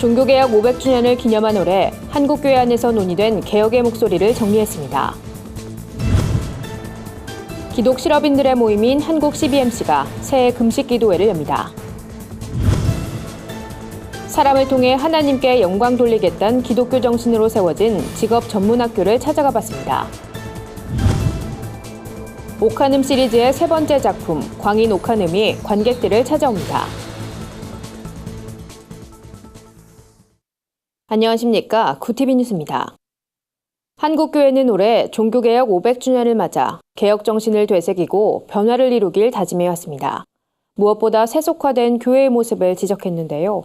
종교개혁 500주년을 기념한 올해 한국교회 안에서 논의된 개혁의 목소리를 정리했습니다. 기독 실업인들의 모임인 한국 CBMC가 새해 금식기도회를 엽니다. 사람을 통해 하나님께 영광 돌리겠다는 기독교 정신으로 세워진 직업 전문학교를 찾아가 봤습니다. 옥한음 시리즈의 세 번째 작품 광인 옥한음이 관객들을 찾아옵니다. 안녕하십니까. 구티비 뉴스입니다. 한국교회는 올해 종교개혁 500주년을 맞아 개혁 정신을 되새기고 변화를 이루길 다짐해왔습니다. 무엇보다 세속화된 교회의 모습을 지적했는데요.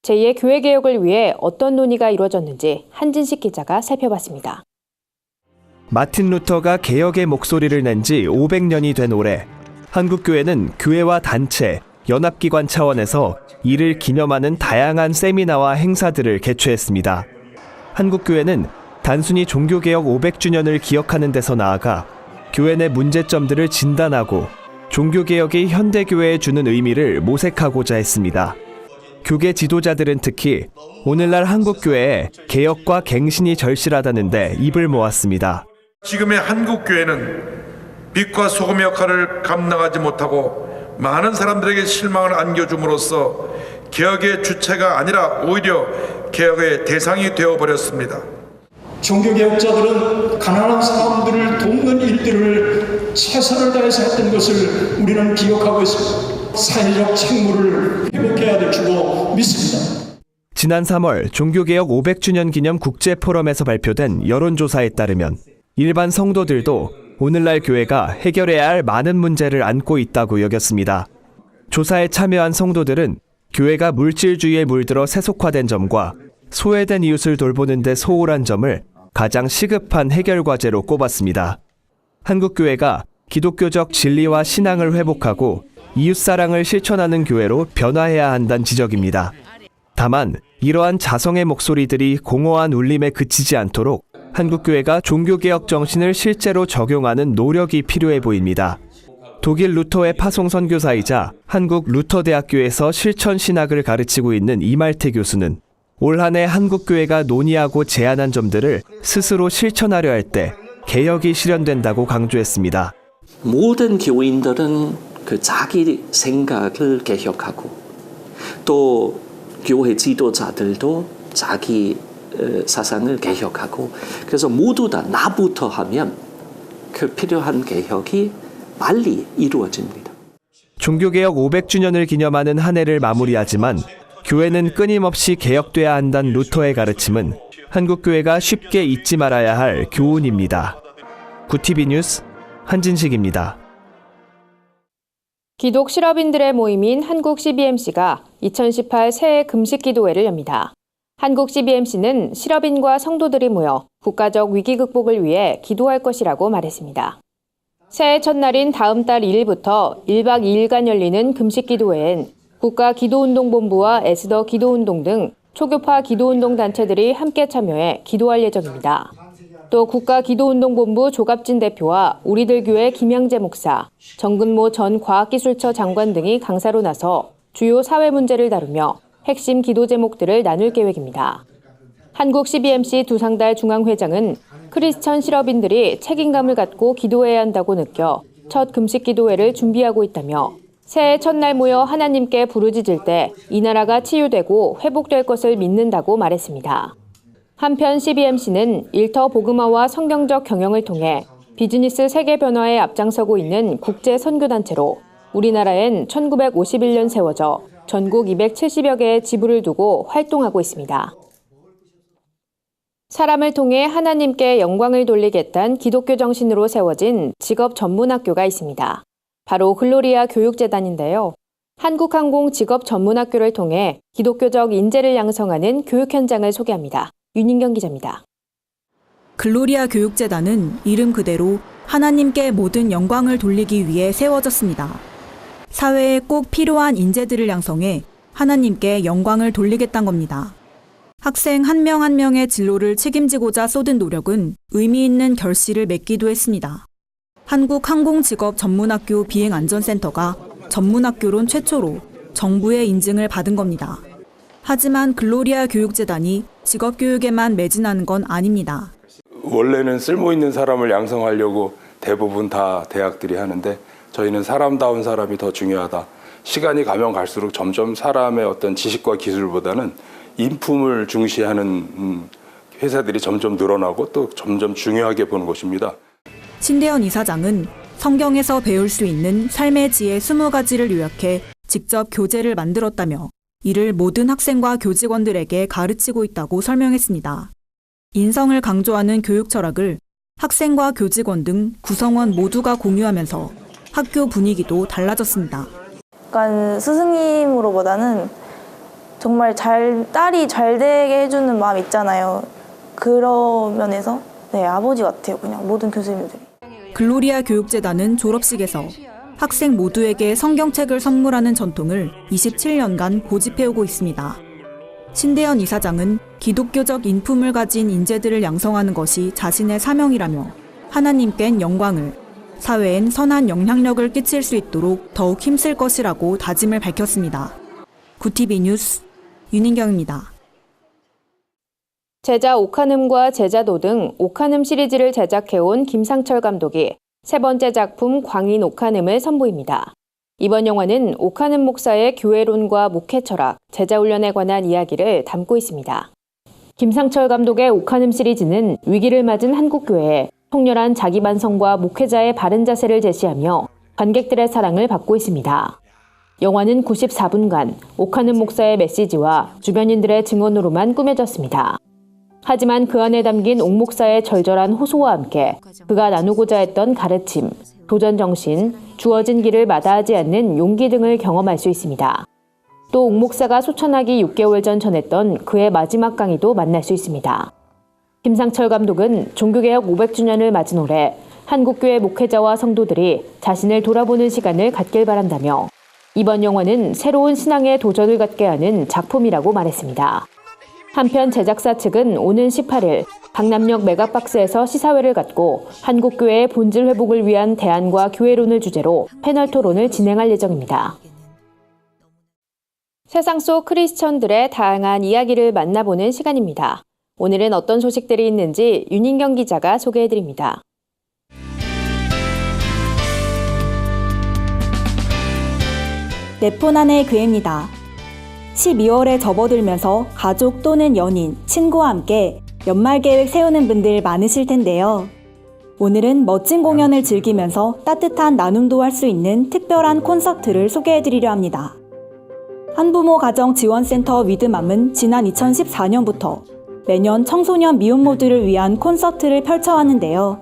제2의 교회개혁을 위해 어떤 논의가 이루어졌는지 한진식 기자가 살펴봤습니다. 마틴 루터가 개혁의 목소리를 낸 지 500년이 된 올해 한국교회는 교회와 단체, 연합기관 차원에서 이를 기념하는 다양한 세미나와 행사들을 개최했습니다. 한국교회는 단순히 종교개혁 500주년을 기억하는 데서 나아가 교회 내 문제점들을 진단하고 종교개혁이 현대교회에 주는 의미를 모색하고자 했습니다. 교계 지도자들은 특히 오늘날 한국교회에 개혁과 갱신이 절실하다는데 입을 모았습니다. 지금의 한국교회는 빛과 소금의 역할을 감당하지 못하고 많은 사람들에게 실망을 안겨줌으로써 개혁의 주체가 아니라 오히려 개혁의 대상이 되어버렸습니다. 종교개혁자들은 가난한 사람들을 돕는 일들을 최선을 다해서 했던 것을 우리는 기억하고 있습니다. 사회적 책무를 회복해야 될 줄로 믿습니다. 지난 3월 종교개혁 500주년 기념 국제포럼에서 발표된 여론조사에 따르면 일반 성도들도 오늘날 교회가 해결해야 할 많은 문제를 안고 있다고 여겼습니다. 조사에 참여한 성도들은 교회가 물질주의에 물들어 세속화된 점과 소외된 이웃을 돌보는 데 소홀한 점을 가장 시급한 해결 과제로 꼽았습니다. 한국교회가 기독교적 진리와 신앙을 회복하고 이웃사랑을 실천하는 교회로 변화해야 한다는 지적입니다. 다만 이러한 자성의 목소리들이 공허한 울림에 그치지 않도록 한국교회가 종교개혁 정신을 실제로 적용하는 노력이 필요해 보입니다. 독일 루터의 파송 선교사이자 한국 루터대학교에서 실천신학을 가르치고 있는 이말태 교수는 올 한 해 한국교회가 논의하고 제안한 점들을 스스로 실천하려 할 때 개혁이 실현된다고 강조했습니다. 모든 교인들은 자기 생각을 개혁하고 또 교회 지도자들도 자기 사상을 개혁하고 그래서 모두 다 나부터 하면 필요한 개혁이 빨리 이루어집니다. 종교개혁 500주년을 기념하는 한 해를 마무리하지만 교회는 끊임없이 개혁돼야 한다는 루터의 가르침은 한국교회가 쉽게 잊지 말아야 할 교훈입니다. 구티비 뉴스 한진식입니다. 기독 실업인들의 모임인 한국 CBMC가 2018 새해 금식기도회를 엽니다. 한국 CBMC는 실업인과 성도들이 모여 국가적 위기 극복을 위해 기도할 것이라고 말했습니다. 새해 첫날인 다음 달 1일부터 1박 2일간 열리는 금식기도회엔 국가기도운동본부와 에스더 기도운동 등 초교파 기도운동 단체들이 함께 참여해 기도할 예정입니다. 또 국가기도운동본부 조갑진 대표와 우리들 교회 김양재 목사, 정근모 전 과학기술처 장관 등이 강사로 나서 주요 사회 문제를 다루며 핵심 기도 제목들을 나눌 계획입니다. 한국 CBMC 두상달 중앙회장은 크리스천 실업인들이 책임감을 갖고 기도해야 한다고 느껴 첫 금식기도회를 준비하고 있다며 새해 첫날 모여 하나님께 부르짖을 때 이 나라가 치유되고 회복될 것을 믿는다고 말했습니다. 한편 CBMC는 일터 복음화와 성경적 경영을 통해 비즈니스 세계 변화에 앞장서고 있는 국제 선교단체로 우리나라엔 1951년 세워져 전국 270여 개의 지부를 두고 활동하고 있습니다. 사람을 통해 하나님께 영광을 돌리겠다는 기독교 정신으로 세워진 직업 전문학교가 있습니다. 바로 글로리아 교육재단인데요. 한국항공 직업 전문학교를 통해 기독교적 인재를 양성하는 교육 현장을 소개합니다. 윤인경 기자입니다. 글로리아 교육재단은 이름 그대로 하나님께 모든 영광을 돌리기 위해 세워졌습니다. 사회에 꼭 필요한 인재들을 양성해 하나님께 영광을 돌리겠다는 겁니다. 학생 한 명 한 명의 진로를 책임지고자 쏟은 노력은 의미 있는 결실을 맺기도 했습니다. 한국항공직업전문학교 비행안전센터가 전문학교론 최초로 정부의 인증을 받은 겁니다. 하지만 글로리아 교육재단이 직업교육에만 매진하는 건 아닙니다. 원래는 쓸모 있는 사람을 양성하려고 대부분 다 대학들이 하는데 저희는 사람다운 사람이 더 중요하다. 시간이 가면 갈수록 점점 사람의 어떤 지식과 기술보다는 인품을 중시하는 회사들이 점점 늘어나고 또 점점 중요하게 보는 것입니다. 신대현 이사장은 성경에서 배울 수 있는 삶의 지혜 20가지를 요약해 직접 교재를 만들었다며 이를 모든 학생과 교직원들에게 가르치고 있다고 설명했습니다. 인성을 강조하는 교육 철학을 학생과 교직원 등 구성원 모두가 공유하면서 학교 분위기도 달라졌습니다. 약간 스승님으로보다는 정말 딸이 잘 되게 해주는 마음 있잖아요. 그런 면에서 아버지 같아요. 그냥 모든 교수님들이. 글로리아 교육재단은 졸업식에서 학생 모두에게 성경책을 선물하는 전통을 27년간 고집해오고 있습니다. 신대현 이사장은 기독교적 인품을 가진 인재들을 양성하는 것이 자신의 사명이라며 하나님께는 영광을, 사회엔 선한 영향력을 끼칠 수 있도록 더욱 힘쓸 것이라고 다짐을 밝혔습니다. 구TV 뉴스 윤인경입니다. 제자 오카눔과 제자도 등 오카눔 시리즈를 제작해온 김상철 감독이 세 번째 작품 광인 오카눔을 선보입니다. 이번 영화는 오카눔 목사의 교회론과 목회 철학, 제자 훈련에 관한 이야기를 담고 있습니다. 김상철 감독의 오카눔 시리즈는 위기를 맞은 한국교회에 통렬한 자기 반성과 목회자의 바른 자세를 제시하며 관객들의 사랑을 받고 있습니다. 영화는 94분간 오카눔 목사의 메시지와 주변인들의 증언으로만 꾸며졌습니다. 하지만 그 안에 담긴 옥 목사의 절절한 호소와 함께 그가 나누고자 했던 가르침, 도전 정신, 주어진 길을 마다하지 않는 용기 등을 경험할 수 있습니다. 또 옥 목사가 소천하기 6개월 전 전했던 그의 마지막 강의도 만날 수 있습니다. 김상철 감독은 종교개혁 500주년을 맞은 올해 한국교회 목회자와 성도들이 자신을 돌아보는 시간을 갖길 바란다며 이번 영화는 새로운 신앙의 도전을 갖게 하는 작품이라고 말했습니다. 한편 제작사 측은 오는 18일 강남역 메가박스에서 시사회를 갖고 한국교회의 본질 회복을 위한 대안과 교회론을 주제로 패널 토론을 진행할 예정입니다. 세상 속 크리스천들의 다양한 이야기를 만나보는 시간입니다. 오늘은 어떤 소식들이 있는지 윤인경 기자가 소개해드립니다. 내 폰 안의 교회입니다. 12월에 접어들면서 가족 또는 연인, 친구와 함께 연말 계획 세우는 분들 많으실 텐데요. 오늘은 멋진 공연을 즐기면서 따뜻한 나눔도 할 수 있는 특별한 콘서트를 소개해드리려 합니다. 한부모 가정 지원센터 위드맘은 지난 2014년부터 매년 청소년 미혼모들을 위한 콘서트를 펼쳐왔는데요.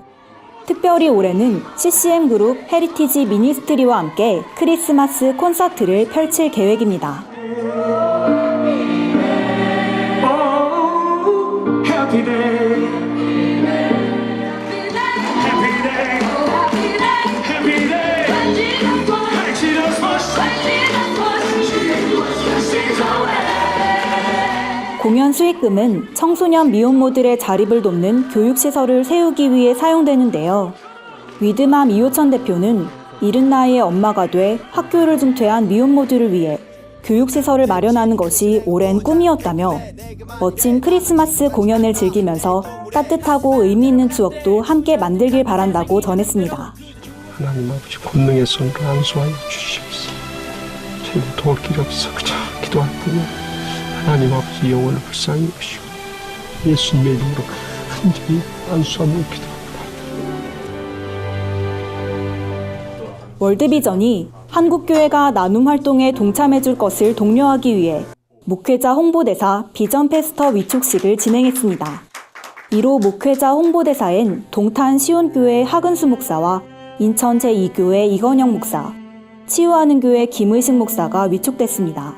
특별히 올해는 CCM 그룹 헤리티지 미니스트리와 함께 크리스마스 콘서트를 펼칠 계획입니다. 공연 수익금은 청소년 미혼모들의 자립을 돕는 교육시설을 세우기 위해 사용되는데요. 위드맘 이호천 대표는 이른 나이에 엄마가 돼 학교를 중퇴한 미혼모들을 위해 교육시설을 마련하는 것이 오랜 꿈이었다며 멋진 크리스마스 공연을 즐기면서 따뜻하고 의미 있는 추억도 함께 만들길 바란다고 전했습니다. 하나님 아버지 권능의 손으로 안수하여 주시옵소서. 제발 도울 길이 없어 그저 기도할 뿐이야. 하나님 아버지 영혼을 불쌍히 여기시고 예수님의 이름으로 간절히 안수하며 기도합니다. 월드비전이 한국교회가 나눔 활동에 동참해줄 것을 독려하기 위해 목회자 홍보대사 비전 페스터 위촉식을 진행했습니다. 이로 목회자 홍보대사엔 동탄 시온교회 하근수 목사와 인천 제2교회 이건영 목사, 치유하는 교회 김의식 목사가 위촉됐습니다.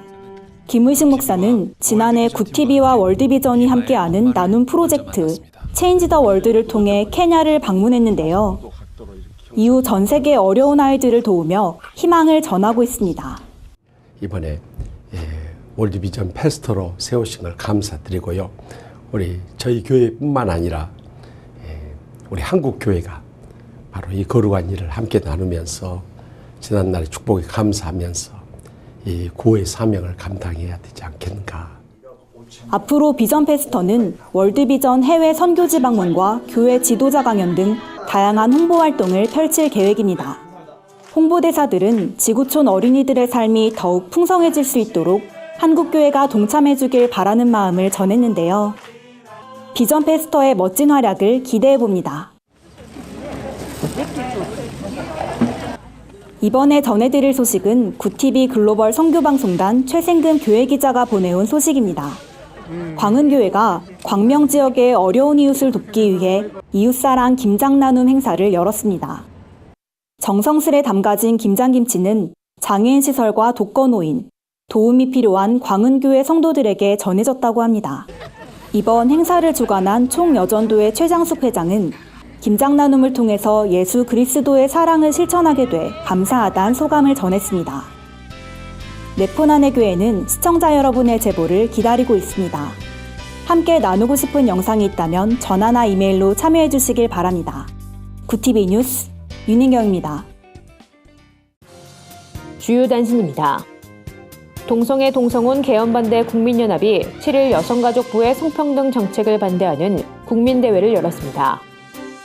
김의식 목사는 지난해 구TV와 월드비전이 함께하는 나눔 프로젝트 체인지 더 월드를 통해 케냐를 방문했는데요. 이후 전 세계 어려운 아이들을 도우며 희망을 전하고 있습니다. 이번에 월드비전 페스터로 세우신 걸 감사드리고요. 우리 저희 교회뿐만 아니라 우리 한국교회가 바로 이 거룩한 일을 함께 나누면서 지난날의 축복에 감사하면서 이 구호의 사명을 감당해야 되지 않겠는가. 앞으로 비전 페스터는 월드비전 해외 선교지 방문과 교회 지도자 강연 등 다양한 홍보 활동을 펼칠 계획입니다. 홍보대사들은 지구촌 어린이들의 삶이 더욱 풍성해질 수 있도록 한국교회가 동참해주길 바라는 마음을 전했는데요. 비전 페스터의 멋진 활약을 기대해봅니다. 이번에 전해드릴 소식은 구TV 글로벌 선교방송단 최생금 교회기자가 보내온 소식입니다. 광은교회가 광명 지역의 어려운 이웃을 돕기 위해 이웃사랑 김장나눔 행사를 열었습니다. 정성스레 담가진 김장김치는 장애인 시설과 독거노인, 도움이 필요한 광은교회 성도들에게 전해졌다고 합니다. 이번 행사를 주관한 총여전도회 최장숙 회장은 김장나눔을 통해서 예수 그리스도의 사랑을 실천하게 돼 감사하다는 소감을 전했습니다. 네포난의 교회는 시청자 여러분의 제보를 기다리고 있습니다. 함께 나누고 싶은 영상이 있다면 전화나 이메일로 참여해 주시길 바랍니다. 구TV 뉴스 윤인경입니다. 주요 단신입니다. 동성애 동성혼 개헌 반대 국민연합이 7일 여성가족부의 성평등 정책을 반대하는 국민대회를 열었습니다.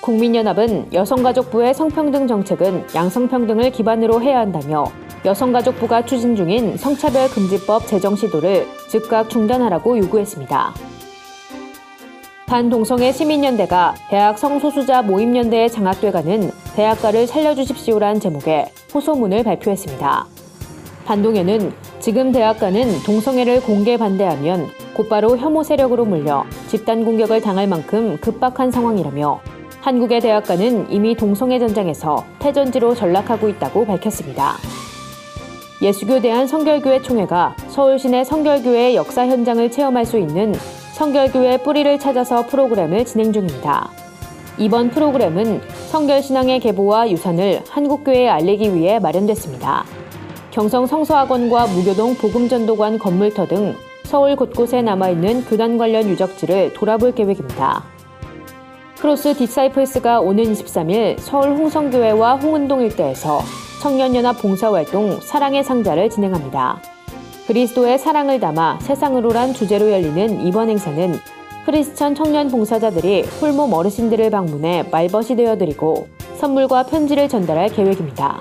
국민연합은 여성가족부의 성평등 정책은 양성평등을 기반으로 해야 한다며 여성가족부가 추진 중인 성차별금지법 제정 시도를 즉각 중단하라고 요구했습니다. 반동성애 시민연대가 대학 성소수자 모임연대에 장악돼가는 대학가를 살려주십시오란 제목의 호소문을 발표했습니다. 반동연은 지금 대학가는 동성애를 공개 반대하면 곧바로 혐오 세력으로 물려 집단 공격을 당할 만큼 급박한 상황이라며 한국의 대학가는 이미 동성애 전장에서 패전지로 전락하고 있다고 밝혔습니다. 예수교대한 성결교회 총회가 서울 시내 성결교회의 역사 현장을 체험할 수 있는 성결교회 뿌리를 찾아서 프로그램을 진행 중입니다. 이번 프로그램은 성결신앙의 계보와 유산을 한국교회에 알리기 위해 마련됐습니다. 경성 성서학원과 무교동 복음전도관 건물터 등 서울 곳곳에 남아있는 교단 관련 유적지를 돌아볼 계획입니다. 크로스 디사이플스가 오는 23일 서울 홍성교회와 홍은동 일대에서 청년연합 봉사활동 사랑의 상자를 진행합니다. 그리스도의 사랑을 담아 세상으로란 주제로 열리는 이번 행사는 크리스천 청년 봉사자들이 홀몸 어르신들을 방문해 말벗이 되어드리고 선물과 편지를 전달할 계획입니다.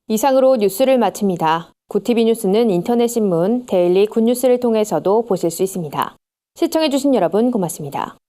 이상으로 뉴스를 마칩니다. 구TV 뉴스는 인터넷 신문 데일리 굿뉴스를 통해서도 보실 수 있습니다. 시청해주신 여러분 고맙습니다.